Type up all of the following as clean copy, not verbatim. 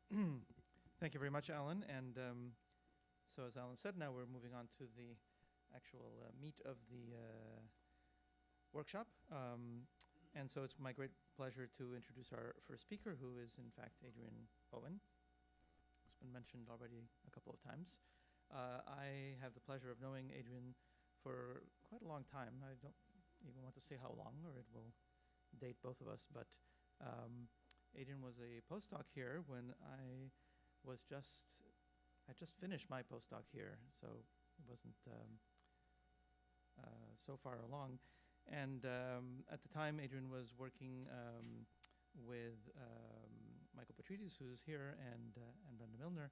Thank you very much, Alan. And so as Alan said, now we're moving on to the actual meat of the workshop. And so it's my great pleasure to introduce our first speaker, who is in fact Adrian Owen. It's been mentioned already a couple of times. I have the pleasure of knowing Adrian for quite a long time. I don't even want to say how long, or it will date both of us, but Adrian was a postdoc here when I just finished my postdoc here, so it wasn't so far along. And at the time, Adrian was working with Michael Petrides, who's here, and Brenda Milner.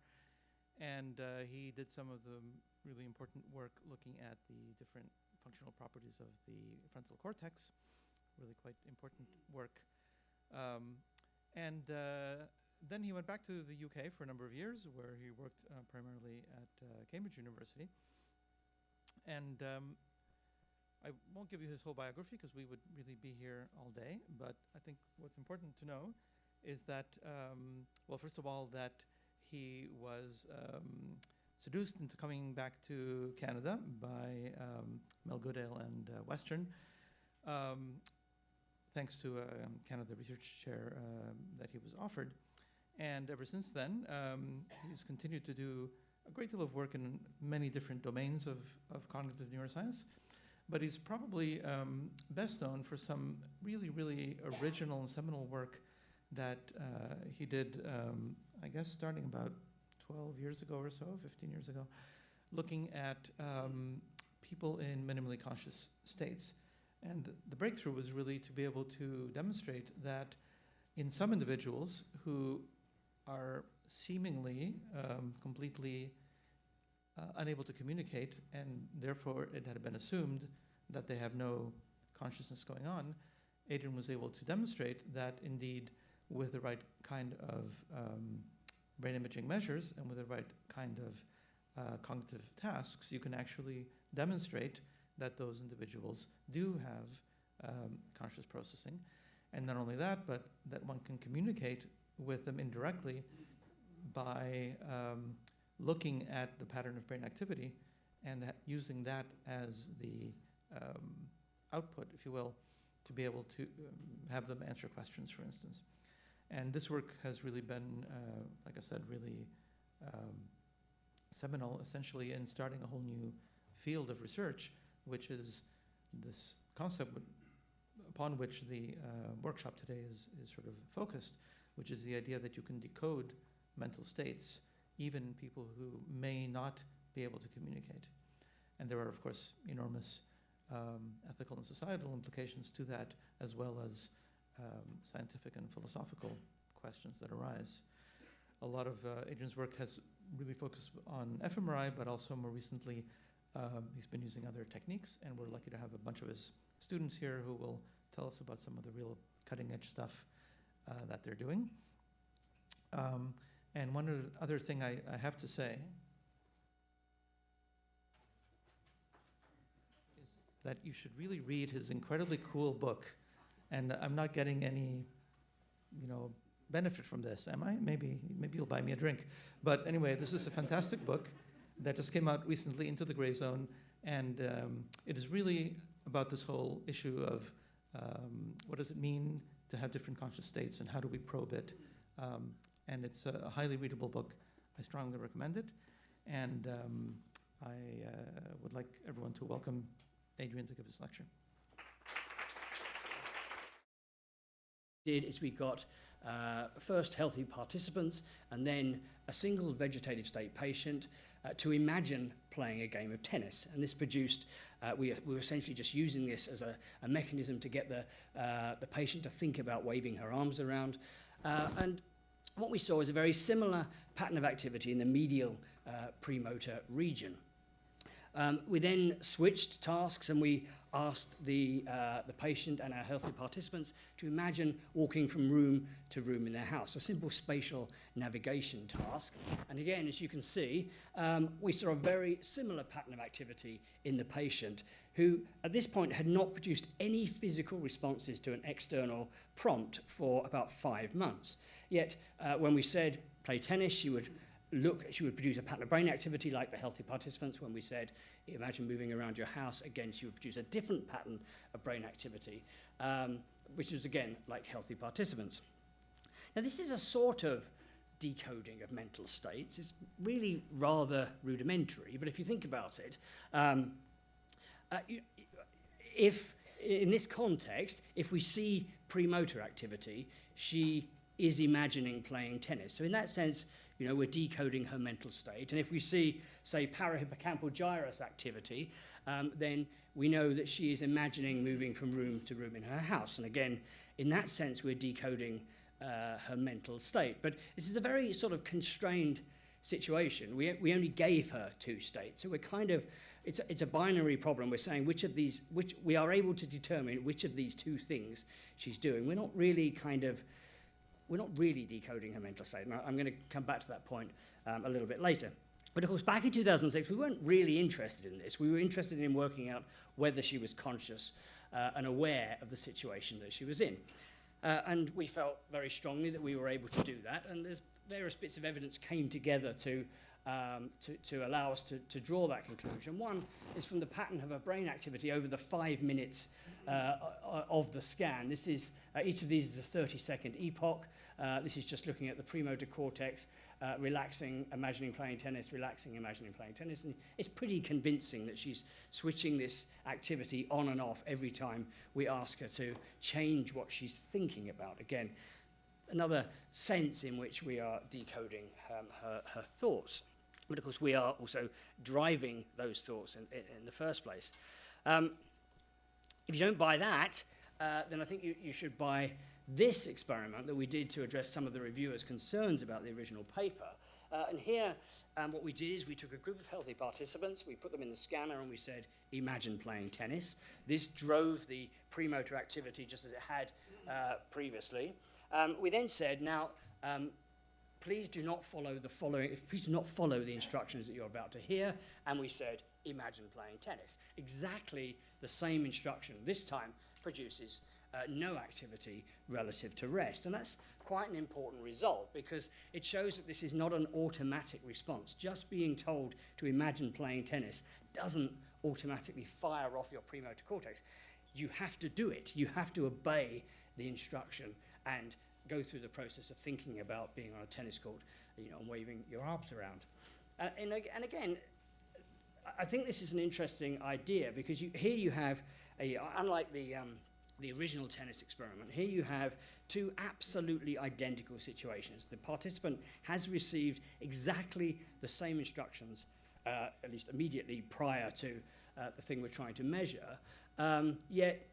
And he did some of the really important work looking at the different functional properties of the frontal cortex, really quite important work. Then he went back to the UK for a number of years, where he worked primarily at Cambridge University. And I won't give you his whole biography, because we would really be here all day. But I think what's important to know is that, well, first of all, that he was seduced into coming back to Canada by Mel Goodale and Western, thanks to a Canada Research Chair that he was offered. And ever since then, he's continued to do a great deal of work in many different domains of cognitive neuroscience. But he's probably best known for some really, really original and seminal work that he did, I guess, starting about 12 years ago or so, 15 years ago, looking at people in minimally conscious states. And the breakthrough was really to be able to demonstrate that in some individuals who are seemingly completely unable to communicate, and therefore it had been assumed that they have no consciousness going on, Adrian was able to demonstrate that indeed, with the right kind of brain imaging measures and with the right kind of cognitive tasks, you can actually demonstrate that those individuals do have conscious processing. And not only that, but that one can communicate with them indirectly by looking at the pattern of brain activity and using that as the output, if you will, to be able to have them answer questions, for instance. And this work has really been, like I said, really seminal, essentially, in starting a whole new field of research, which is this concept upon which the workshop today is sort of focused, which is the idea that you can decode mental states, even people who may not be able to communicate. And there are, of course, enormous ethical and societal implications to that, as well as scientific and philosophical questions that arise. A lot of Adrian's work has really focused on fMRI, but also more recently, he's been using other techniques, and we're lucky to have a bunch of his students here who will tell us about some of the real cutting-edge stuff that they're doing. And one other thing I have to say is that you should really read his incredibly cool book. And I'm not getting any, benefit from this, am I? Maybe you'll buy me a drink. But anyway, this is a fantastic book that just came out recently, Into the Gray Zone. And it is really about this whole issue of what does it mean to have different conscious states, and how do we probe it? And it's a highly readable book. I strongly recommend it. And I would like everyone to welcome Adrian to give his lecture. Is we got first healthy participants and then a single vegetative state patient to imagine playing a game of tennis. And this produced, we were essentially just using this as a mechanism to get the patient to think about waving her arms around. And what we saw is a very similar pattern of activity in the medial premotor region. We then switched tasks, and we asked the patient and our healthy participants to imagine walking from room to room in their house, a simple spatial navigation task. And again, as you can see, we saw a very similar pattern of activity in the patient, who at this point had not produced any physical responses to an external prompt for about 5 months. Yet, when we said, play tennis, she would produce a pattern of brain activity like the healthy participants when we said, imagine moving around your house. Again, she would produce a different pattern of brain activity, which was, again, like healthy participants. Now, this is a sort of decoding of mental states. It's really rather rudimentary, but if you think about it, if in this context, if we see premotor activity, she is imagining playing tennis. So in that sense, we're decoding her mental state. And if we see, say, parahippocampal gyrus activity, then we know that she is imagining moving from room to room in her house. And again, in that sense, we're decoding her mental state. But this is a very sort of constrained situation. We only gave her 2 states. So we're kind of, it's a binary problem. We're saying which we are able to determine which of these 2 things she's doing. We're not really decoding her mental state. And I'm going to come back to that point a little bit later. But of course, back in 2006, we weren't really interested in this. We were interested in working out whether she was conscious and aware of the situation that she was in. And we felt very strongly that we were able to do that. And there's various bits of evidence came together to allow us to draw that conclusion. One is from the pattern of her brain activity over the 5 minutes of the scan. This is each of these is a 30-second epoch. This is just looking at the premotor cortex, relaxing, imagining playing tennis, relaxing, imagining playing tennis. And it's pretty convincing that she's switching this activity on and off every time we ask her to change what she's thinking about. Again, another sense in which we are decoding her thoughts. But of course, we are also driving those thoughts in the first place. If you don't buy that, then I think you should buy this experiment that we did to address some of the reviewers' concerns about the original paper. And here, what we did is we took a group of healthy participants, we put them in the scanner, and we said, imagine playing tennis. This drove the premotor activity just as it had previously. We then said, now, please do not follow the instructions that you're about to hear. And we said, imagine playing tennis. Exactly the same instruction this time produces no activity relative to rest. And that's quite an important result because it shows that this is not an automatic response. Just being told to imagine playing tennis doesn't automatically fire off your premotor cortex. You have to do it. You have to obey the instruction and go through the process of thinking about being on a tennis court, and waving your arms around. And again, I think this is an interesting idea because here you have, unlike the original tennis experiment, here you have 2 absolutely identical situations. The participant has received exactly the same instructions, at least immediately prior to the thing we're trying to measure, yet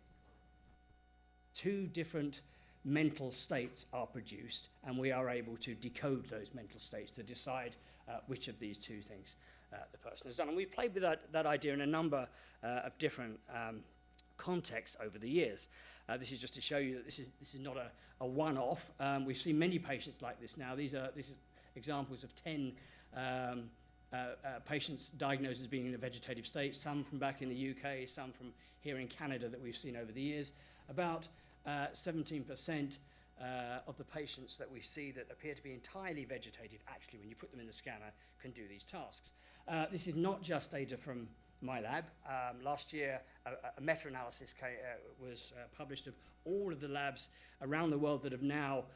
2 different mental states are produced, and we are able to decode those mental states to decide which of these 2 things the person has done. And we've played with that idea in a number of different contexts over the years. This is just to show you that this is not a one-off. We've seen many patients like this now. This is examples of 10 patients diagnosed as being in a vegetative state, some from back in the UK, some from here in Canada that we've seen over the years. About 17% of the patients that we see that appear to be entirely vegetative, actually, when you put them in the scanner, can do these tasks. This is not just data from my lab. Last year, a meta-analysis was published of all of the labs around the world that have now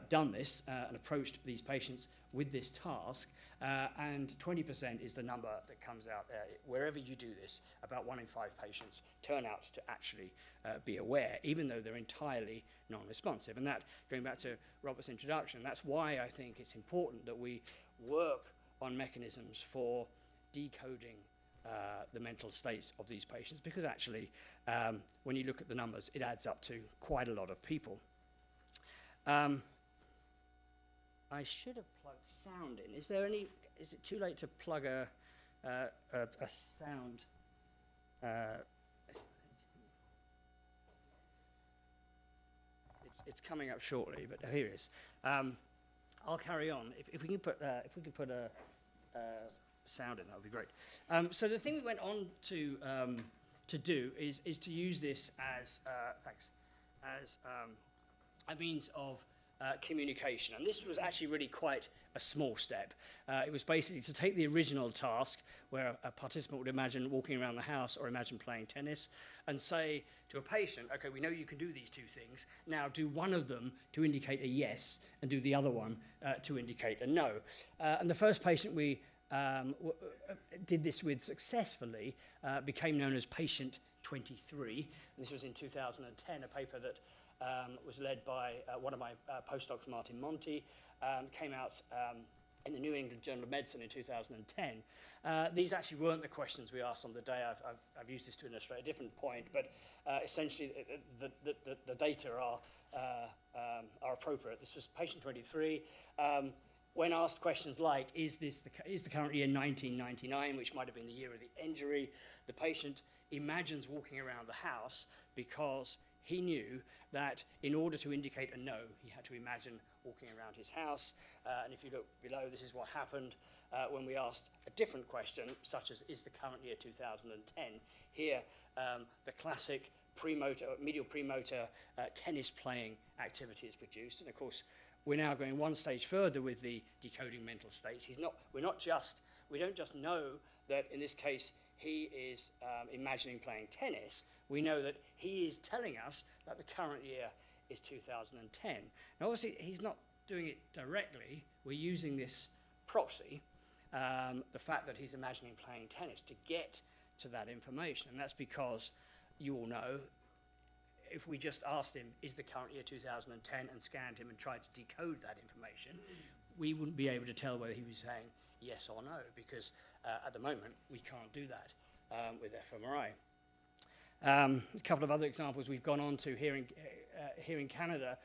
done this and approached these patients with this task. And 20% is the number that comes out. Wherever you do this, about 1 in 5 patients turn out to actually be aware, even though they're entirely non-responsive. And that, going back to Robert's introduction, that's why I think it's important that we work on mechanisms for decoding the mental states of these patients, because actually, when you look at the numbers, it adds up to quite a lot of people. I should have plugged sound in. Is it too late to plug a sound? It's coming up shortly, but here it is. I'll carry on. If we can put a sound in, that would be great. So the thing we went on to do is to use this as a means of communication. And this was actually really quite a small step. It was basically to take the original task where a participant would imagine walking around the house or imagine playing tennis and say to a patient, okay, we know you can do these two things, now do one of them to indicate a yes and do the other one to indicate a no. And the first patient we did this with successfully became known as patient 23. And this was in 2010, a paper that was led by one of my postdocs, Martin Monti, came out in the New England Journal of Medicine in 2010. These actually weren't the questions we asked on the day. I've used this to illustrate a different point, but essentially the data are appropriate. This was patient 23. When asked questions like, is the current year 1999, which might have been the year of the injury, the patient imagines walking around the house because he knew that in order to indicate a no, he had to imagine walking around his house. And if you look below, this is what happened when we asked a different question, such as, is the current year 2010? Here, the classic medial premotor tennis playing activity is produced. And of course, we're now going one stage further with the decoding mental states. We don't just know that in this case he is imagining playing tennis. We know that he is telling us that the current year is 2010. Now, obviously, he's not doing it directly. We're using this proxy, the fact that he's imagining playing tennis, to get to that information. And that's because you all know, if we just asked him, is the current year 2010, and scanned him and tried to decode that information, we wouldn't be able to tell whether he was saying yes or no, because at the moment, we can't do that with fMRI. A couple of other examples we've gone on to here in Canada.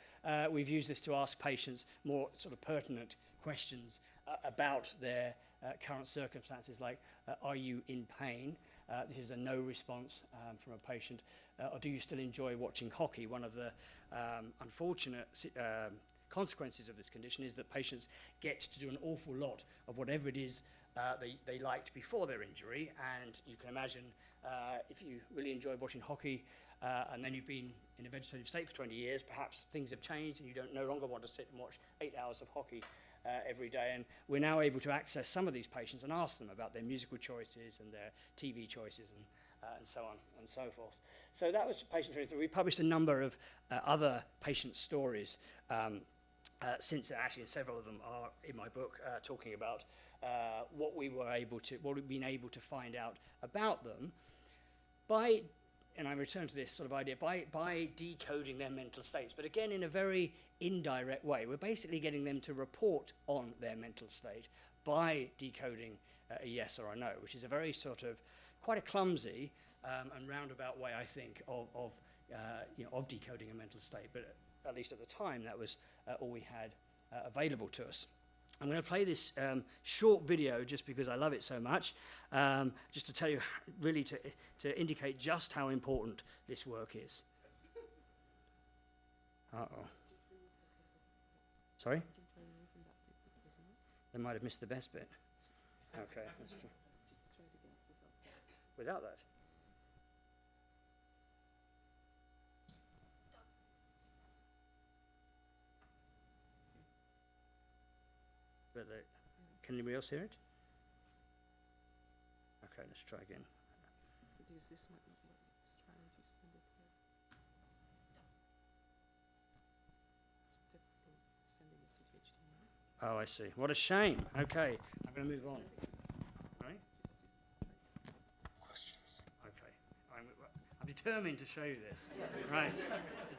We've used this to ask patients more sort of pertinent questions about their current circumstances, like, are you in pain? This is a no response from a patient. Or do you still enjoy watching hockey? One of the unfortunate consequences of this condition is that patients get to do an awful lot of whatever it is they liked before their injury. And you can imagine if you really enjoy watching hockey and then you've been in a vegetative state for 20 years, perhaps things have changed and you no longer want to sit and watch 8 hours of hockey every day. And we're now able to access some of these patients and ask them about their musical choices and their TV choices and so on and so forth. So that was patient 23. We published a number of other patient stories since then, actually, and several of them are in my book, talking about what we've been able to find out about them by, and I return to this sort of idea, by decoding their mental states, but again in a very indirect way. We're basically getting them to report on their mental state by decoding a yes or a no, which is a very sort of quite a clumsy and roundabout way, I think, of decoding a mental state. But at least at the time, that was all we had available to us. I'm going to play this short video just because I love it so much, just to tell you, really to indicate just how important this work is. Uh-oh. Sorry? They might have missed the best bit. Okay, that's true. Without that? Can anybody else hear it? Okay, let's try again. Because this might not work. Let's try and just send it here. It's difficult sending it to HDMI. Oh, I see. What a shame. Okay, I'm going to move on. Right? Questions. Okay. I'm determined to show you this. Right.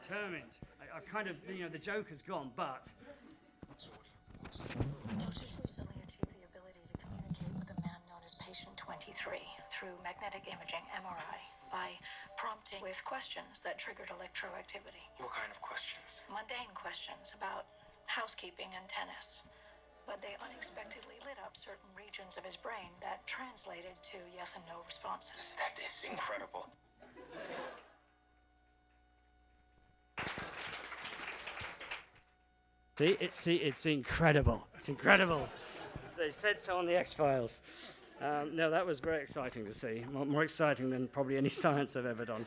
Determined. I've kind of, the joke has gone, but... Doctors recently achieved the ability to communicate with a man known as patient 23 through magnetic imaging, MRI, by prompting with questions that triggered electroactivity. What kind of questions? Mundane questions about housekeeping and tennis. But they unexpectedly lit up certain regions of his brain that translated to yes and no responses. That is incredible. It's incredible. It's incredible. They said so on the X-Files. No, that was very exciting to see. More exciting than probably any science I've ever done.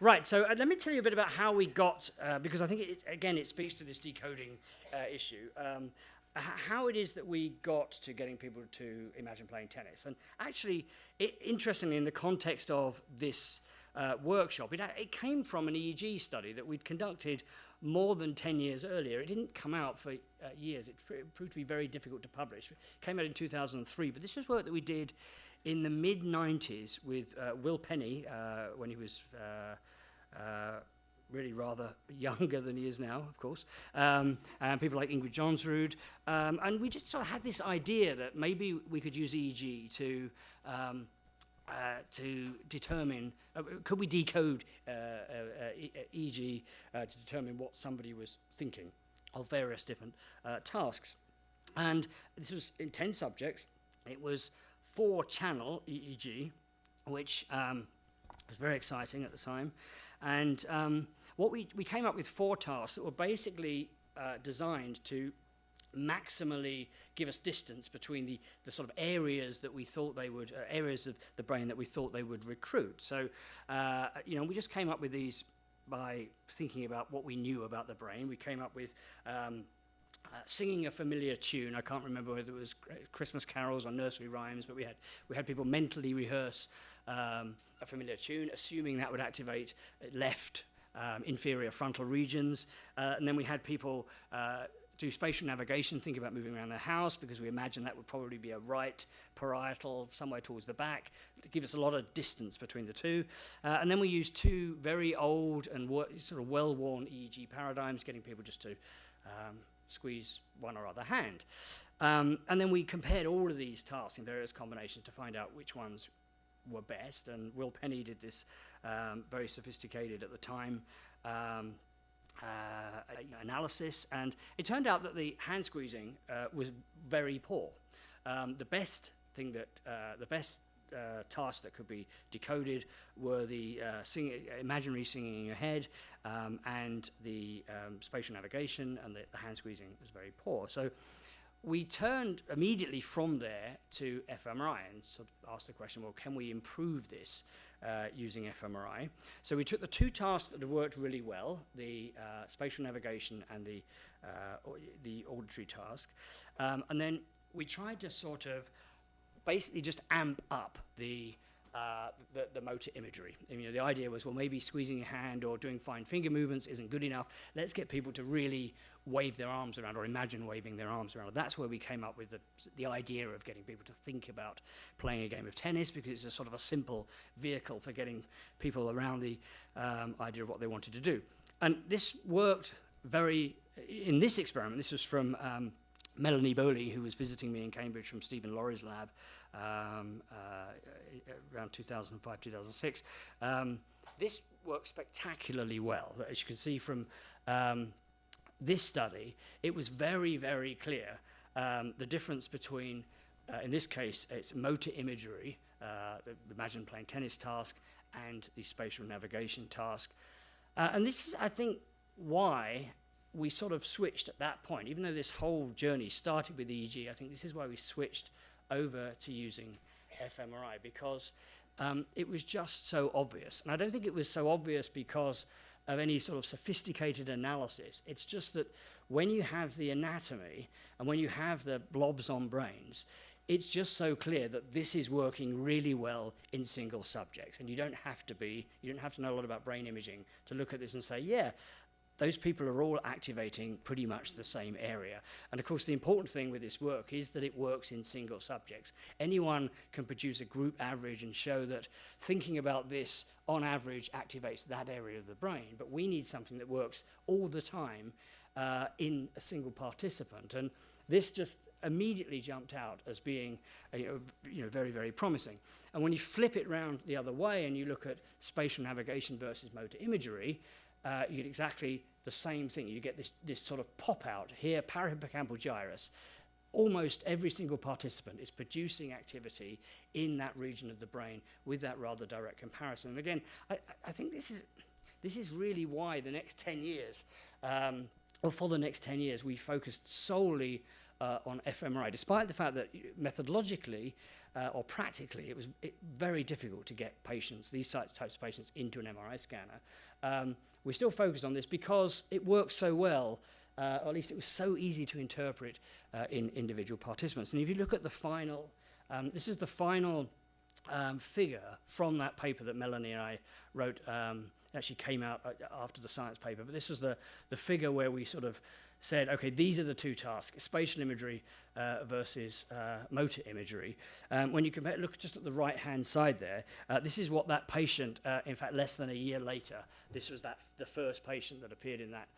Right, so let me tell you a bit about how we got, because I think, it speaks to this decoding issue, how it is that we got to getting people to imagine playing tennis. And actually, interestingly, in the context of this workshop, it came from an EEG study that we'd conducted more than 10 years earlier. It didn't come out for years. It proved to be very difficult to publish. It came out in 2003, but this was work that we did in the mid-90s with Will Penny, when he was really rather younger than he is now, of course, and people like Ingrid Johnsrud. And we just sort of had this idea that maybe we could use EEG to determine, could we decode EEG to determine what somebody was thinking of various different tasks. And this was in 10 subjects. It was 4-channel EEG, which was very exciting at the time. And what we came up with 4 tasks that were basically designed to maximally give us distance between the sort of areas that we thought they would, areas of the brain that we thought they would recruit. So, we just came up with these by thinking about what we knew about the brain. We came up with singing a familiar tune. I can't remember whether it was Christmas carols or nursery rhymes, but we had people mentally rehearse a familiar tune, assuming that would activate left inferior frontal regions. And then we had people do spatial navigation, think about moving around their house, because we imagined that would probably be a right parietal somewhere towards the back, to give us a lot of distance between the two. And then we used 2 very old and sort of well-worn EEG paradigms, getting people just to squeeze one or other hand. And then we compared all of these tasks in various combinations to find out which ones were best. And Will Penny did this very sophisticated at the time analysis, and it turned out that the hand squeezing was very poor. The best tasks that could be decoded were the imaginary singing in your head, and the spatial navigation, and the hand squeezing was very poor. So we turned immediately from there to fMRI and sort of asked the question, well, can we improve this using fMRI? So we took the 2 tasks that had worked really well, the spatial navigation and the auditory task, and then we tried to sort of basically just amp up the motor imagery. And, the idea was, well, maybe squeezing your hand or doing fine finger movements isn't good enough. Let's get people to really wave their arms around or imagine waving their arms around. That's where we came up with the idea of getting people to think about playing a game of tennis, because it's a sort of a simple vehicle for getting people around the idea of what they wanted to do. And this worked in this experiment, this was from Melanie Bowley, who was visiting me in Cambridge from Stephen Laurie's lab around 2005, 2006. This worked spectacularly well. As you can see from this study, it was very, very clear the difference between, in this case, it's motor imagery, imagine playing tennis task, and the spatial navigation task. And this is, I think, why we sort of switched at that point. Even though this whole journey started with EEG, I think this is why we switched over to using fMRI, because it was just so obvious. And I don't think it was so obvious because of any sort of sophisticated analysis. It's just that when you have the anatomy and when you have the blobs on brains, it's just so clear that this is working really well in single subjects. And you don't have to know a lot about brain imaging to look at this and say, yeah, those people are all activating pretty much the same area. And of course, the important thing with this work is that it works in single subjects. Anyone can produce a group average and show that thinking about this on average activates that area of the brain. But we need something that works all the time in a single participant. And this just immediately jumped out as being very, very promising. And when you flip it around the other way and you look at spatial navigation versus motor imagery, you get exactly the same thing. You get this sort of pop out here, parahippocampal gyrus. Almost every single participant is producing activity in that region of the brain with that rather direct comparison. And again, I think this is really why the next 10 years, or for the next 10 years, we focused solely on fMRI, despite the fact that methodologically or practically, it was very difficult to get patients, these types of patients, into an MRI scanner. We still focused on this because it worked so well, or at least it was so easy to interpret in individual participants. And if you look at the final, this is the final figure from that paper that Melanie and I wrote. Actually came out after the science paper, but this was the figure where we sort of said, okay, these are the two tasks: spatial imagery versus motor imagery. When you compare, look just at the right-hand side there. This is what that patient, in fact, less than a year later, this was the first patient that appeared in that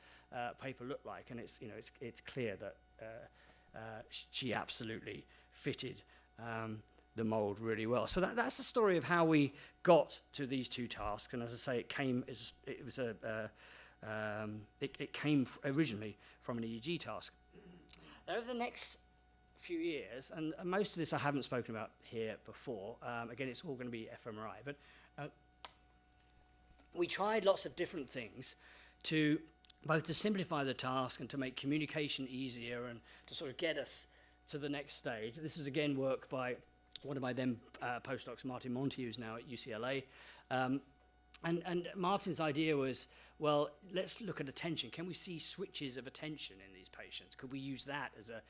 paper looked like, and it's clear that she absolutely fitted the mold really well. So that's the story of how we got to these two tasks. And as I say, it came originally from an EEG task. Now, over the next few years, and most of this I haven't spoken about here before. Again, it's all going to be fMRI, but we tried lots of different things to both to simplify the task and to make communication easier and to sort of get us to the next stage. This is again work by one of my then postdocs, Martin Monti, who's now at UCLA. And Martin's idea was, well, let's look at attention. Can we see switches of attention in these patients? Could we use that as a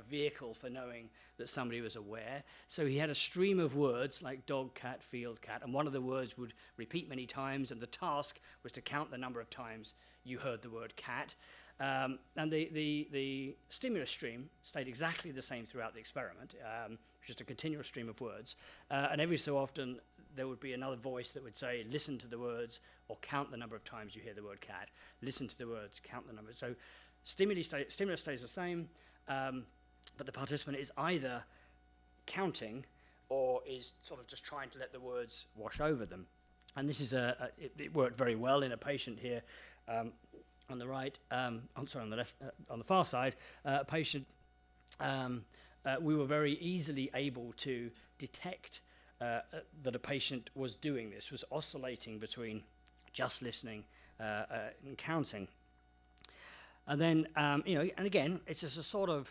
vehicle for knowing that somebody was aware? So he had a stream of words like dog, cat, field, cat, and one of the words would repeat many times, and the task was to count the number of times you heard the word cat. And the stimulus stream stayed exactly the same throughout the experiment, just a continuous stream of words. And every so often, there would be another voice that would say, listen to the words, or count the number of times you hear the word cat. Listen to the words, count the number. So stimulus stays the same, but the participant is either counting or is sort of just trying to let the words wash over them. And this is it worked very well in a patient here on the right, on the left, on the far side, a patient, we were very easily able to detect that a patient was doing this, was oscillating between just listening and counting. And then, and again, it's a sort of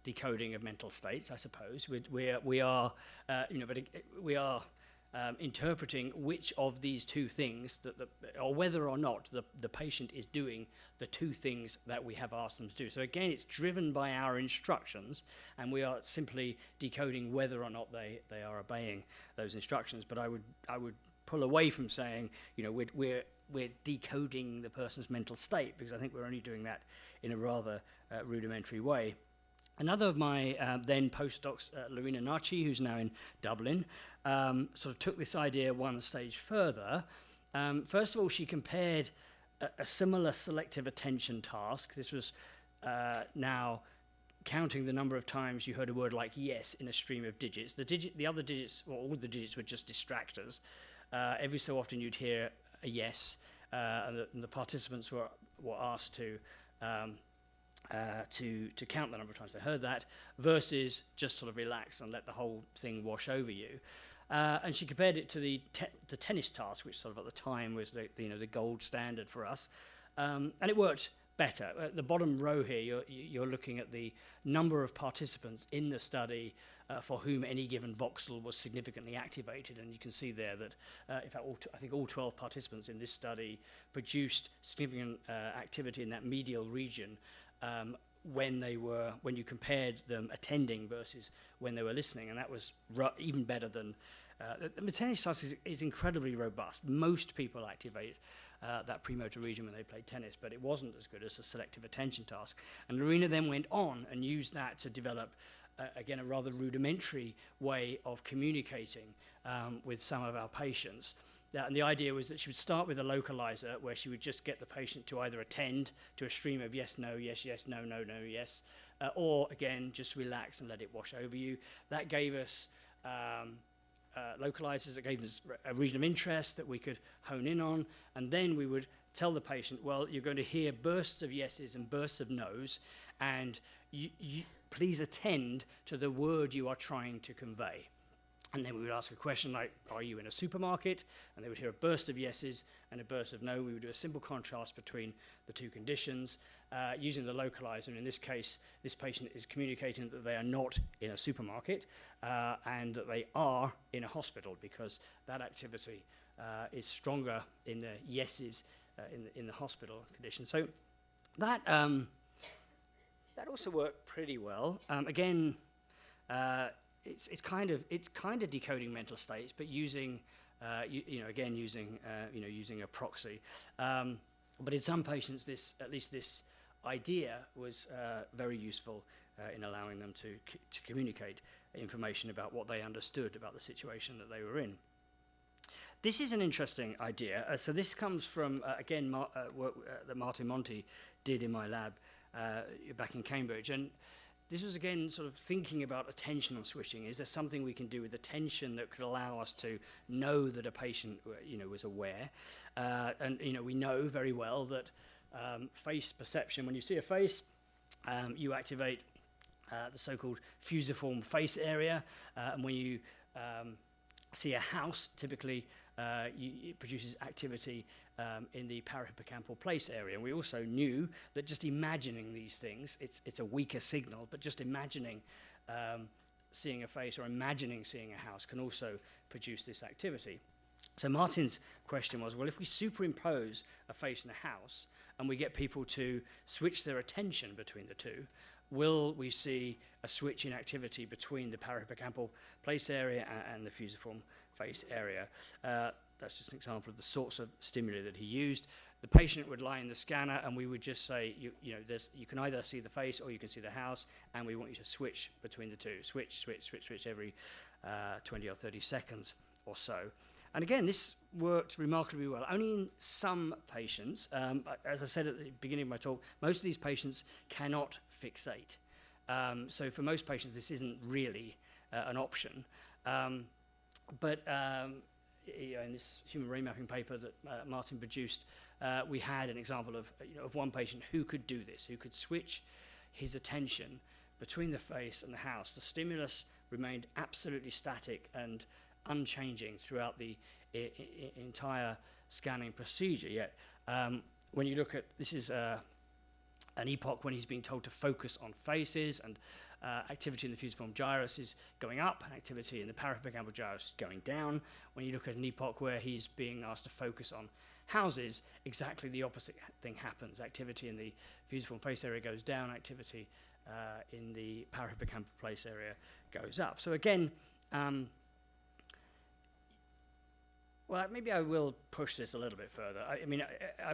decoding of mental states, I suppose. We are interpreting which of these two things, or whether or not the patient is doing the two things that we have asked them to do. So again, it's driven by our instructions, and we are simply decoding whether or not they are obeying those instructions. But I would pull away from saying, we're decoding the person's mental state, because I think we're only doing that in a rather rudimentary way. Another of my then postdocs, Lorena Naci, who's now in Dublin, sort of took this idea one stage further. First of all, she compared a similar selective attention task. This was now counting the number of times you heard a word like yes in a stream of digits. The other digits, well, all the digits were just distractors. Every so often you'd hear a yes, and the participants were asked to count the number of times they heard that, versus just sort of relax and let the whole thing wash over you. And she compared it to the tennis task, which sort of at the time was the gold standard for us, and it worked better. At the bottom row here, you're looking at the number of participants in the study for whom any given voxel was significantly activated, and you can see there that in fact I think all 12 participants in this study produced significant activity in that medial region when you compared them attending versus when they were listening, and that was even better than the tennis task is incredibly robust. Most people activate that premotor region when they play tennis, but it wasn't as good as the selective attention task. And Lorena then went on and used that to develop again a rather rudimentary way of communicating with some of our patients. And the idea was that she would start with a localizer where she would just get the patient to either attend to a stream of yes, no, yes, yes, no, no, no, yes, or again, just relax and let it wash over you. That gave us localizers that gave us a region of interest that we could hone in on, and then we would tell the patient, well, you're going to hear bursts of yeses and bursts of nos, and you please attend to the word you are trying to convey. And then we would ask a question like, are you in a supermarket? And they would hear a burst of yeses and a burst of no. We would do a simple contrast between the two conditions. using the localizer. And in this case, this patient is communicating that they are not in a supermarket and that they are in a hospital, because that activity is stronger in the yeses in the hospital condition. So that that also worked pretty well. Again, it's kind of decoding mental states, but using using a proxy. But in some patients, at least this idea was very useful in allowing them to communicate information about what they understood about the situation that they were in. This is an interesting idea. So this comes from, work that Martin Monti did in my lab back in Cambridge. And this was, again, sort of thinking about attentional switching. Is there something we can do with attention that could allow us to know that a patient, was aware? And we know very well that face perception, when you see a face, you activate the so-called fusiform face area. And when you see a house, typically it produces activity in the parahippocampal place area. And we also knew that just imagining these things, it's a weaker signal, but just imagining seeing a face or imagining seeing a house can also produce this activity. So Martin's question was, well, if we superimpose a face and a house and we get people to switch their attention between the two, will we see a switch in activity between the parahippocampal place area and the fusiform face area? That's just an example of the sorts of stimuli that he used. The patient would lie in the scanner, and we would just say, you can either see the face or you can see the house, and we want you to switch between the two. Switch every 20 or 30 seconds or so. And again, this worked remarkably well. Only in some patients, as I said at the beginning of my talk, most of these patients cannot fixate. So for most patients, this isn't really an option. But in this human brain mapping paper that Martin produced, we had an example of one patient who could do this, who could switch his attention between the face and the house. The stimulus remained absolutely static and unchanging throughout the entire scanning procedure. Yet, when you look at, this is an epoch when he's being told to focus on faces, and activity in the fusiform gyrus is going up, and activity in the parahippocampal gyrus is going down. When you look at an epoch where he's being asked to focus on houses, exactly the opposite thing happens. Activity in the fusiform face area goes down, activity in the parahippocampal place area goes up. So again, well, maybe I will push this a little bit further.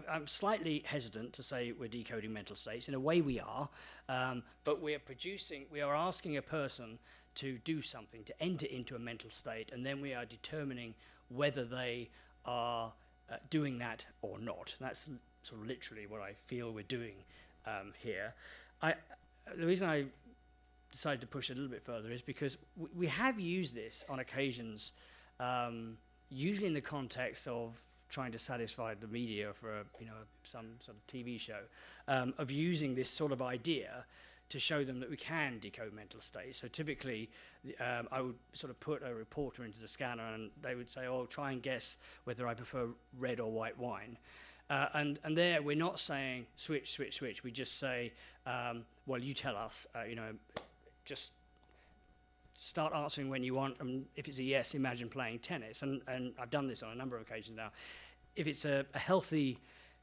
I'm slightly hesitant to say we're decoding mental states. In a way we are, but we are asking a person to do something, to enter into a mental state, and then we are determining whether they are doing that or not. That's sort of literally what I feel we're doing here. The reason I decided to push it a little bit further is because we have used this on occasions, usually in the context of trying to satisfy the media for some sort of TV show, of using this sort of idea to show them that we can decode mental states. So typically, I would sort of put a reporter into the scanner, and they would say, "Oh, try and guess whether I prefer red or white wine." And there, we're not saying switch, switch, switch. We just say, "Well, you tell us. Just start answering when you want, and if it's a yes, imagine playing tennis." And I've done this on a number of occasions now. If it's a healthy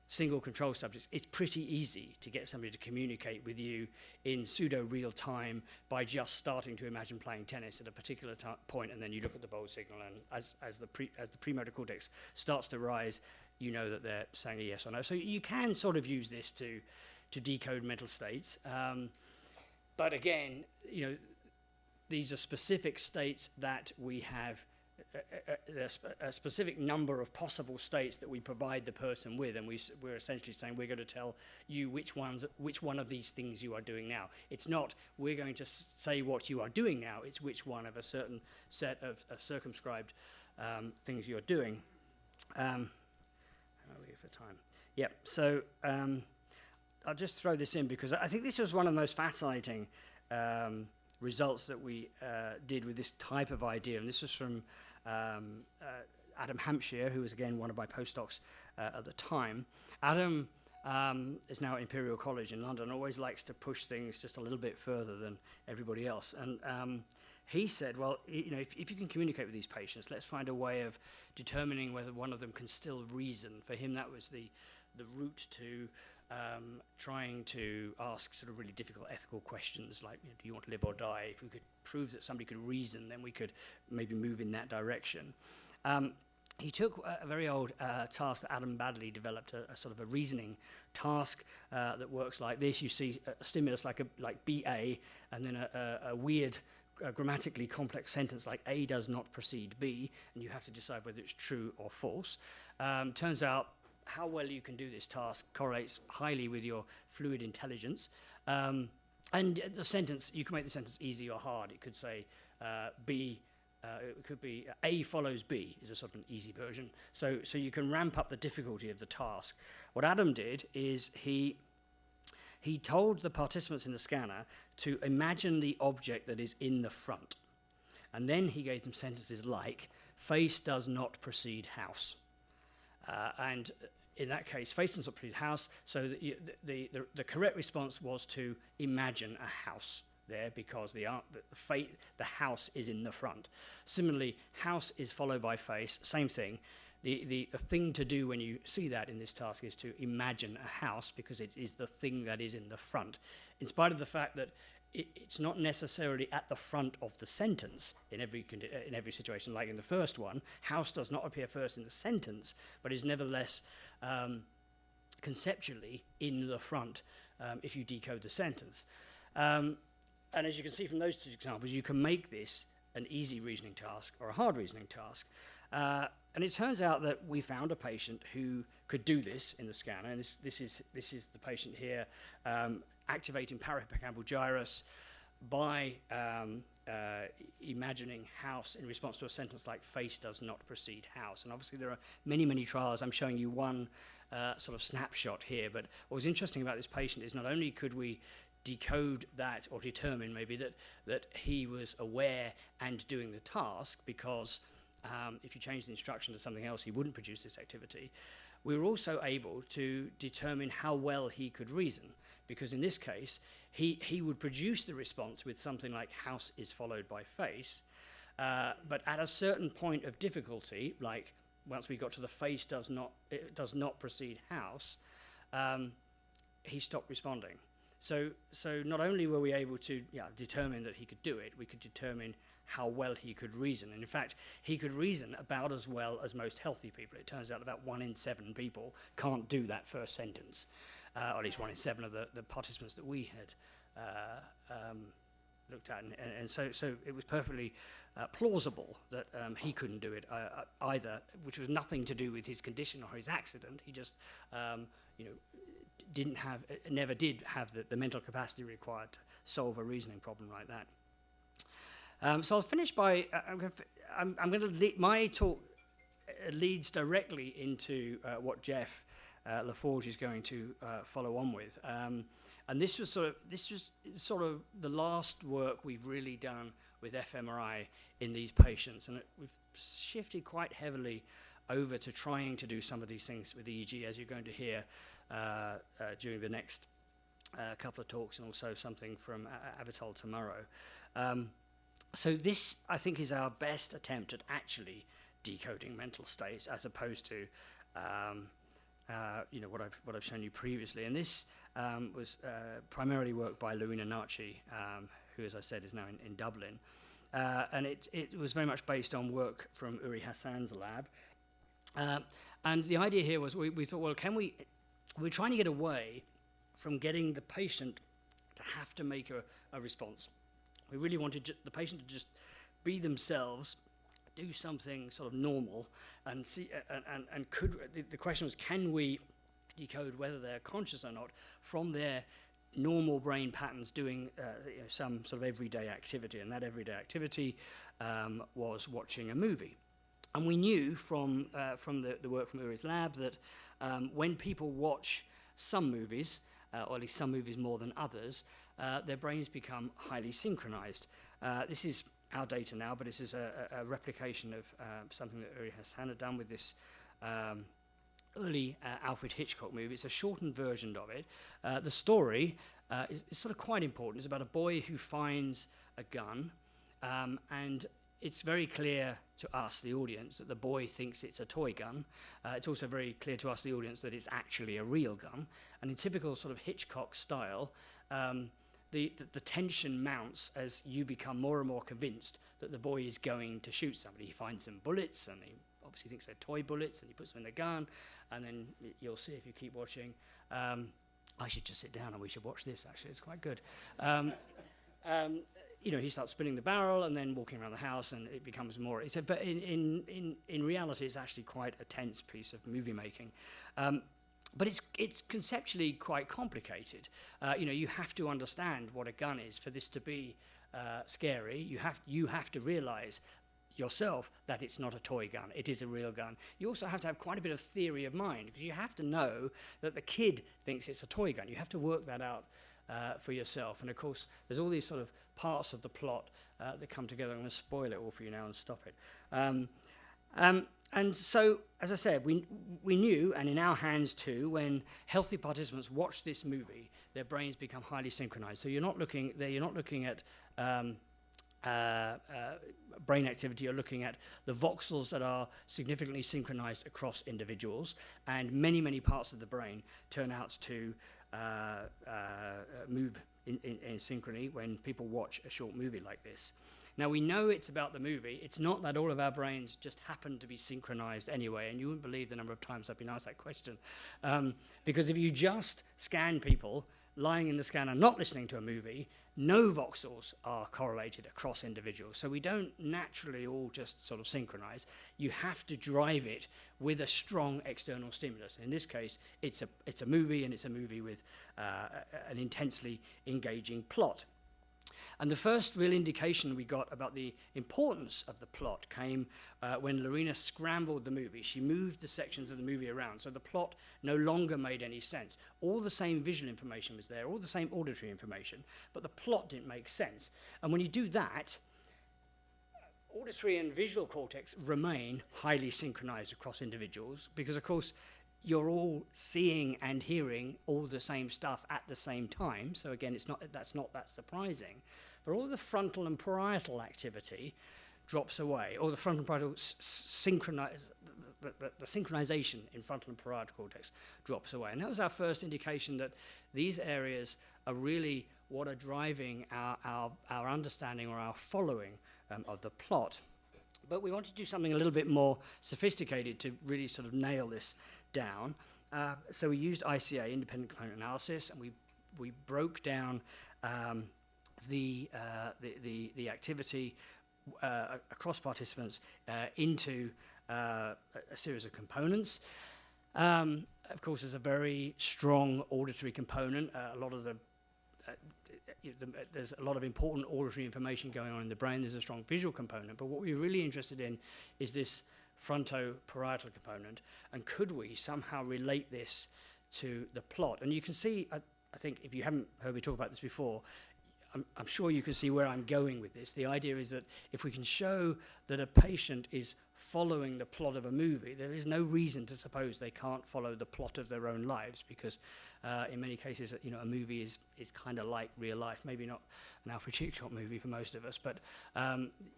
single control subject, it's pretty easy to get somebody to communicate with you in pseudo real time by just starting to imagine playing tennis at a particular point, and then you look at the bold signal, and as the premotor cortex starts to rise, you know that they're saying a yes or no. So you can sort of use this to decode mental states, but again, these are specific states that we have a specific number of possible states that we provide the person with, and we're essentially saying we're going to tell you which one of these things you are doing now. It's not we're going to say what you are doing now, it's which one of a certain set of circumscribed things you're doing. How are we for time? Yeah, so I'll just throw this in because I think this was one of the most fascinating results that we did with this type of idea, and this was from Adam Hampshire, who was again one of my postdocs at the time. Adam is now at Imperial College in London, always likes to push things just a little bit further than everybody else. And he said, well, you know, if you can communicate with these patients, let's find a way of determining whether one of them can still reason. For him, that was the route to trying to ask sort of really difficult ethical questions like, you know, do you want to live or die? If we could prove that somebody could reason, then we could maybe move in that direction. He took a very old task that Adam Baddeley developed, a sort of a reasoning task that works like this. You see a stimulus like BA, and then a weird grammatically complex sentence like A does not precede B, and you have to decide whether it's true or false. Turns out how well you can do this task correlates highly with your fluid intelligence. And the sentence, you can make the sentence easy or hard. It could say B, it could be A follows B is a sort of an easy version. So you can ramp up the difficulty of the task. What Adam did is he told the participants in the scanner to imagine the object that is in the front. And then he gave them sentences like, face does not precede house. And in that case, face does not precede house, so the correct response was to imagine a house there, because the house is in the front. Similarly, house is followed by face, same thing. The thing to do when you see that in this task is to imagine a house, because it is the thing that is in the front, in spite of the fact that it's not necessarily at the front of the sentence in every situation. Like in the first one, house does not appear first in the sentence, but is nevertheless conceptually in the front if you decode the sentence. And as you can see from those two examples, you can make this an easy reasoning task or a hard reasoning task. And it turns out that we found a patient who could do this in the scanner, and this is the patient here activating parahippocampal gyrus by imagining house in response to a sentence like face does not precede house. And obviously there are many, many trials. I'm showing you one sort of snapshot here, but what was interesting about this patient is not only could we decode that or determine maybe that he was aware and doing the task, because if you change the instruction to something else, he wouldn't produce this activity. We were also able to determine how well he could reason, because in this case, he would produce the response with something like house is followed by face, but at a certain point of difficulty, like once we got to the face does not precede house, he stopped responding. So not only were we able to determine that he could do it, we could determine how well he could reason. And in fact, he could reason about as well as most healthy people. It turns out about 1 in 7 people can't do that first sentence, or at least 1 in 7 of the participants that we had looked at. And so it was perfectly plausible that he couldn't do it either, which was nothing to do with his condition or his accident. He just, never did have the mental capacity required to solve a reasoning problem like that. So I'll finish by, my talk leads directly into what Jeff LaForge is going to follow on with. And this was sort of the last work we've really done with fMRI in these patients. And we've shifted quite heavily over to trying to do some of these things with EEG, as you're going to hear during the next couple of talks, and also something from Avital tomorrow. So this, I think, is our best attempt at actually decoding mental states, as opposed to what I've shown you previously. And this was primarily work by Louina Narchi, who, as I said, is now in Dublin. And it was very much based on work from Uri Hassan's lab. And the idea here was we thought, well, we're trying to get away from getting the patient to have to make a response. We really wanted the patient to just be themselves, do something sort of normal, and see. And the question was, can we decode whether they're conscious or not from their normal brain patterns doing some sort of everyday activity? And that everyday activity was watching a movie. And we knew from the work from Uri's lab that when people watch some movies, or at least some movies more than others, their brains become highly synchronized. This is our data now, but this is a replication of something that Uri Hassan had done with this early Alfred Hitchcock movie. It's a shortened version of it. The story is sort of quite important. It's about a boy who finds a gun, and it's very clear to us, the audience, that the boy thinks it's a toy gun. It's also very clear to us, the audience, that it's actually a real gun. And in typical sort of Hitchcock style, the tension mounts as you become more and more convinced that the boy is going to shoot somebody. He finds some bullets, and he obviously thinks they're toy bullets, and he puts them in the gun, and then you'll see if you keep watching. I should just sit down and we should watch this, actually. It's quite good. You know, he starts spinning the barrel and then walking around the house, and it becomes more. But in reality, it's actually quite a tense piece of movie making. But it's conceptually quite complicated. You know, you have to understand what a gun is for this to be scary. You have to realize yourself that it's not a toy gun, it is a real gun. You also have to have quite a bit of theory of mind, because you have to know that the kid thinks it's a toy gun. You have to work that out for yourself. And of course, there's all these sort of parts of the plot that come together. I'm going to spoil it all for you now and stop it. And so, as I said, we knew, and in our hands too, when healthy participants watch this movie, their brains become highly synchronized. So you're not looking at brain activity, you're looking at the voxels that are significantly synchronized across individuals, and many parts of the brain turn out to move in synchrony when people watch a short movie like this. Now, we know it's about the movie. It's not that all of our brains just happen to be synchronized anyway, and you wouldn't believe the number of times I've been asked that question. Because if you just scan people lying in the scanner not listening to a movie, no voxels are correlated across individuals. So we don't naturally all just sort of synchronize. You have to drive it with a strong external stimulus. In this case, it's a movie, and it's a movie with an intensely engaging plot. And the first real indication we got about the importance of the plot came when Lorena scrambled the movie. She moved the sections of the movie around, so the plot no longer made any sense. All the same visual information was there, all the same auditory information, but the plot didn't make sense. And when you do that, auditory and visual cortex remain highly synchronized across individuals, because, of course, you're all seeing and hearing all the same stuff at the same time. So again, that's not that surprising. But all the frontal and parietal activity drops away, or the frontal and parietal the synchronization in frontal and parietal cortex drops away. And that was our first indication that these areas are really what are driving our understanding or our following of the plot. But we want to do something a little bit more sophisticated to really sort of nail this down. So we used ICA, independent component analysis, and we broke down the activity across participants into a series of components. Of course, there's a very strong auditory component. There's a lot of important auditory information going on in the brain. There's a strong visual component. But what we're really interested in is this frontoparietal component, and could we somehow relate this to the plot? And you can see, I think if you haven't heard me talk about this before, I'm sure you can see where I'm going with this. The idea is that if we can show that a patient is following the plot of a movie, there is no reason to suppose they can't follow the plot of their own lives, because in many cases, you know, a movie is kind of like real life. Maybe not an Alfred Hitchcock movie for most of us, but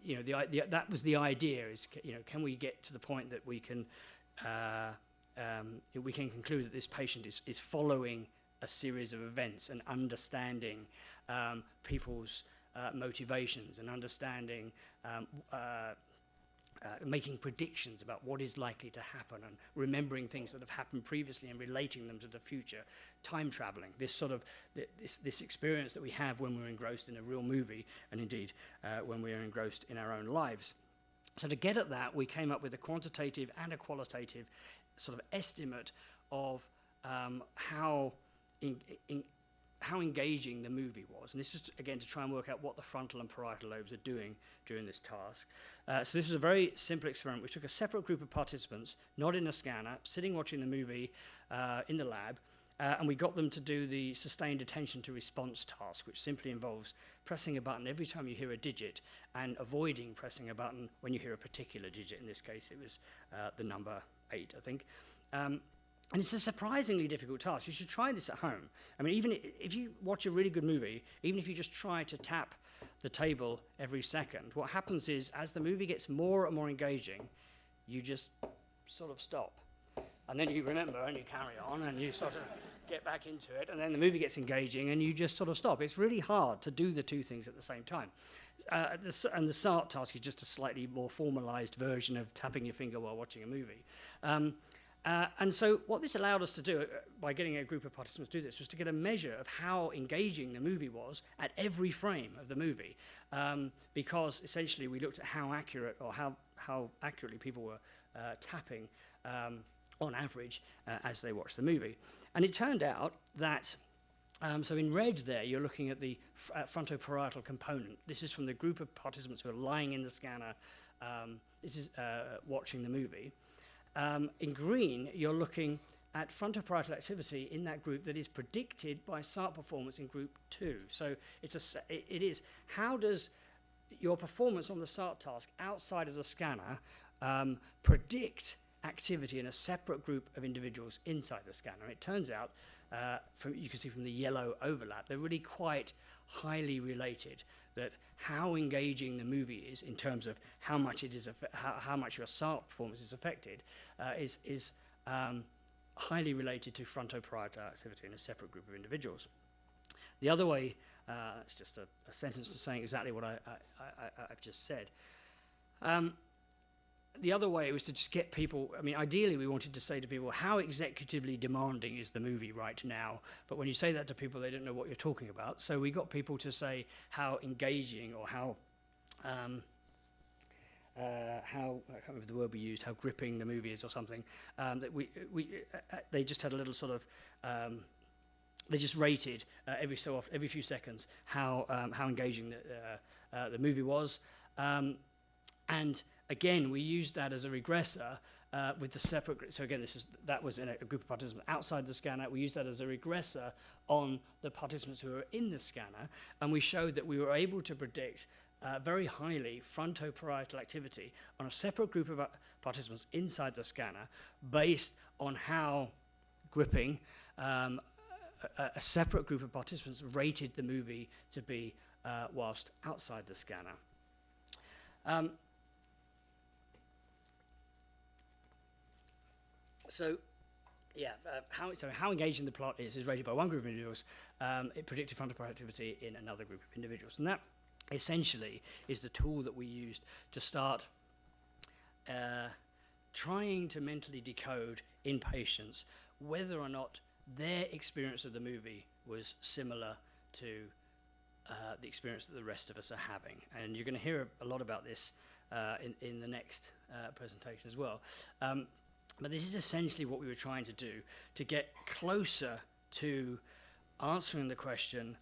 you know, that was the idea. Is, you know, can we get to the point that we can conclude that this patient is following a series of events and understanding people's motivations, and understanding making predictions about what is likely to happen, and remembering things that have happened previously and relating them to the future. Time traveling, this sort of this experience that we have when we're engrossed in a real movie, and indeed when we are engrossed in our own lives. So to get at that, we came up with a quantitative and a qualitative sort of estimate of how engaging the movie was. And this was, again, to try and work out what the frontal and parietal lobes are doing during this task. So this was a very simple experiment. We took a separate group of participants, not in a scanner, sitting watching the movie in the lab, and we got them to do the sustained attention to response task, which simply involves pressing a button every time you hear a digit and avoiding pressing a button when you hear a particular digit. In this case, it was the number 8, I think. And it's a surprisingly difficult task. You should try this at home. I mean, even if you watch a really good movie, even if you just try to tap the table every second, what happens is, as the movie gets more and more engaging, you just sort of stop. And then you remember and you carry on and you sort of get back into it, and then the movie gets engaging and you just sort of stop. It's really hard to do the two things at the same time. And the SART task is just a slightly more formalized version of tapping your finger while watching a movie. And so what this allowed us to do, by getting a group of participants to do this, was to get a measure of how engaging the movie was at every frame of the movie, because essentially we looked at how accurate, or how accurately people were tapping on average as they watched the movie. And it turned out that, so in red there, you're looking at the frontoparietal component. This is from the group of participants who are lying in the scanner. This is watching the movie. In green, you're looking at frontoparietal activity in that group that is predicted by SART performance in group 2. So it is how does your performance on the SART task outside of the scanner predict activity in a separate group of individuals inside the scanner. And it turns out, you can see from the yellow overlap, they're really quite highly related. That how engaging the movie is in terms of how much it is, how much your SART performance is affected, is highly related to frontoparietal activity in a separate group of individuals. The other way, it's just a sentence to saying exactly what I've just said. The other way was to just get people, I mean, ideally we wanted to say to people, how executively demanding is the movie right now? But when you say that to people, they don't know what you're talking about. So we got people to say how engaging, or how I can't remember the word we used, how gripping the movie is or something. That they just had a little sort of, they just rated every so often, every few seconds, how engaging the movie was. And again, we used that as a regressor with the separate. So again, that was in a group of participants outside the scanner. We used that as a regressor on the participants who were in the scanner, and we showed that we were able to predict very highly frontoparietal activity on a separate group of participants inside the scanner, based on how gripping a separate group of participants rated the movie to be whilst outside the scanner. So how engaging the plot is rated by one group of individuals. It predicted frontoparietal activity in another group of individuals. And that essentially is the tool that we used to start trying to mentally decode in patients whether or not their experience of the movie was similar to the experience that the rest of us are having. And you're going to hear a lot about this in the next presentation as well. But this is essentially what we were trying to do, to get closer to answering the question,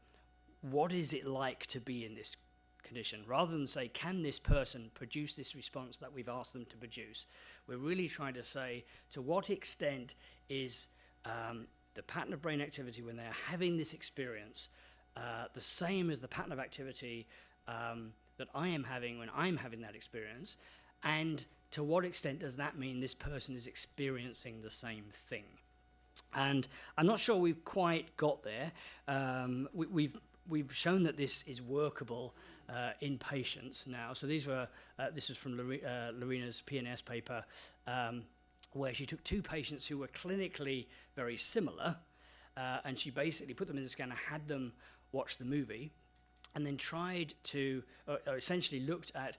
what is it like to be in this condition? Rather than say, can this person produce this response that we've asked them to produce? We're really trying to say, to what extent is the pattern of brain activity when they're having this experience the same as the pattern of activity that I am having when I'm having that experience? And to what extent does that mean this person is experiencing the same thing? And I'm not sure we've quite got there. We've shown that this is workable in patients now. So this was from Lorena's PNS paper, where she took two patients who were clinically very similar, and she basically put them in the scanner, had them watch the movie, and then tried to, essentially looked at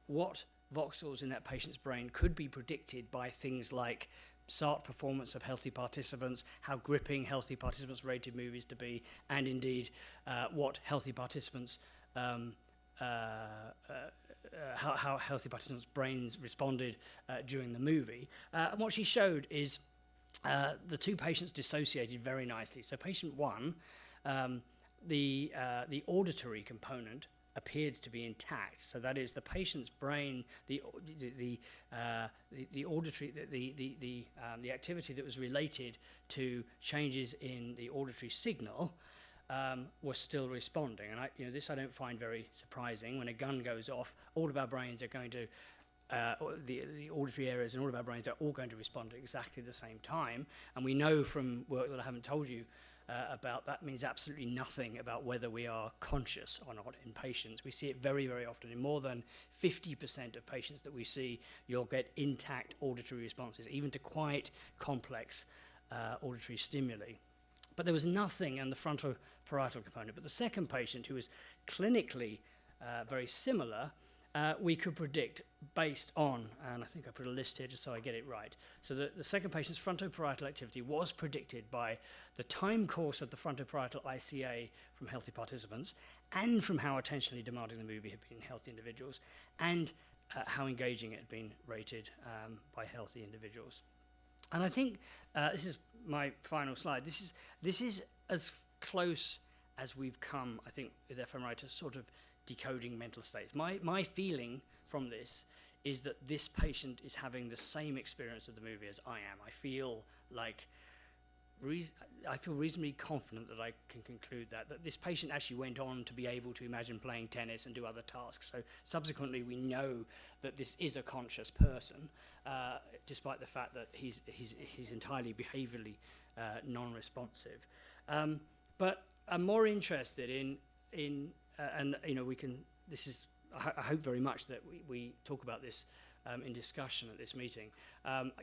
what voxels in that patient's brain could be predicted by things like SART performance of healthy participants, how gripping healthy participants rated movies to be, and indeed what healthy participants, how healthy participants' brains responded during the movie. And what she showed is the two patients dissociated very nicely. So patient one, the auditory component appeared to be intact. So that is the patient's brain, the auditory, the activity that was related to changes in the auditory signal was still responding. And this I don't find very surprising. When a gun goes off, all of our brains are going to the auditory areas in all of our brains are all going to respond at exactly the same time. And we know from work that I haven't told you about, that means absolutely nothing about whether we are conscious or not in patients. We see it very, very often. In more than 50% of patients that we see, you'll get intact auditory responses, even to quite complex auditory stimuli. But there was nothing in the frontoparietal component. But the second patient, who was clinically very similar, we could predict based on, and I think I put a list here just so I get it right. So the second patient's frontoparietal activity was predicted by the time course of the frontoparietal ICA from healthy participants, and from how attentionally demanding the movie had been in healthy individuals, and how engaging it had been rated by healthy individuals. And I think this is my final slide. This is as close as we've come, I think, with fMRI to sort of decoding mental states. My feeling from this is that this patient is having the same experience of the movie as I am. I feel reasonably confident that I can conclude that this patient actually went on to be able to imagine playing tennis and do other tasks. So subsequently, we know that this is a conscious person, despite the fact that he's entirely behaviourally non-responsive. But I'm more interested in and you know, we can. This is. I hope very much that we talk about this in discussion at this meeting.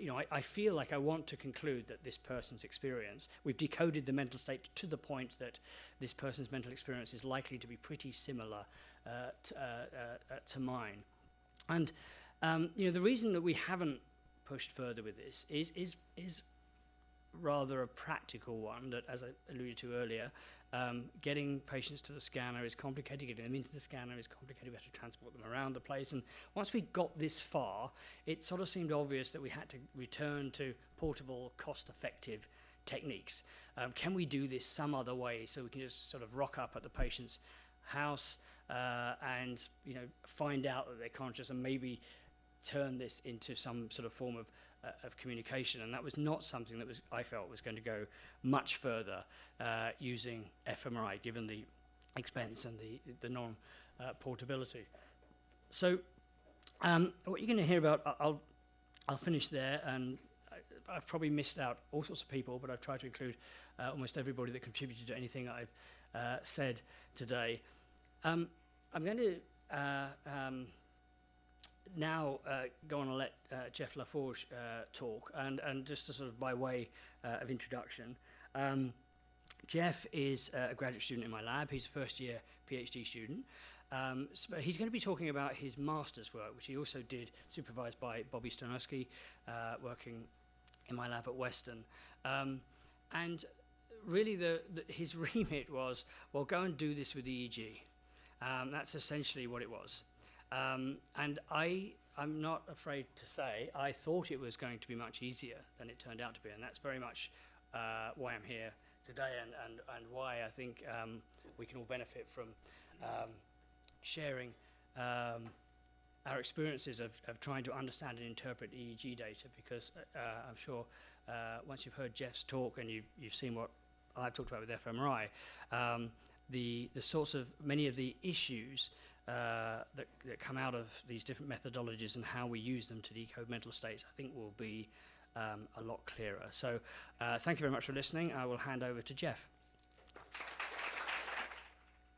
You know, I feel like I want to conclude that this person's experience, we've decoded the mental state to the point that this person's mental experience is likely to be pretty similar to mine. And you know, the reason that we haven't pushed further with this is rather a practical one. That, as I alluded to earlier, getting patients to the scanner is complicated, getting them into the scanner is complicated, we have to transport them around the place, and once we got this far, it sort of seemed obvious that we had to return to portable, cost-effective techniques. Can we do this some other way, so we can just sort of rock up at the patient's house and, you know, find out that they're conscious and maybe turn this into some sort of form of communication? And that was not something that I felt was going to go much further using fMRI, given the expense and the non-portability. So what you're going to hear about, I'll finish there, and I've probably missed out all sorts of people, but I've tried to include almost everybody that contributed to anything that I've said today. I'm going to now go on and let Jeff Laforge talk, and just to sort of by way of introduction, Jeff is a graduate student in my lab. He's a first-year PhD student. So he's going to be talking about his master's work, which he also did, supervised by Bobby Stanowski, working in my lab at Western. And really his remit was, well, go and do this with EEG. That's essentially what it was. And I'm not afraid to say I thought it was going to be much easier than it turned out to be, and that's very much why I'm here today, and why I think we can all benefit from sharing our experiences of trying to understand and interpret EEG data, because I'm sure once you've heard Jeff's talk and you've seen what I've talked about with fMRI, the sorts of many of the issues that come out of these different methodologies and how we use them to decode mental states, I think will be a lot clearer. So thank you very much for listening. I will hand over to Jeff.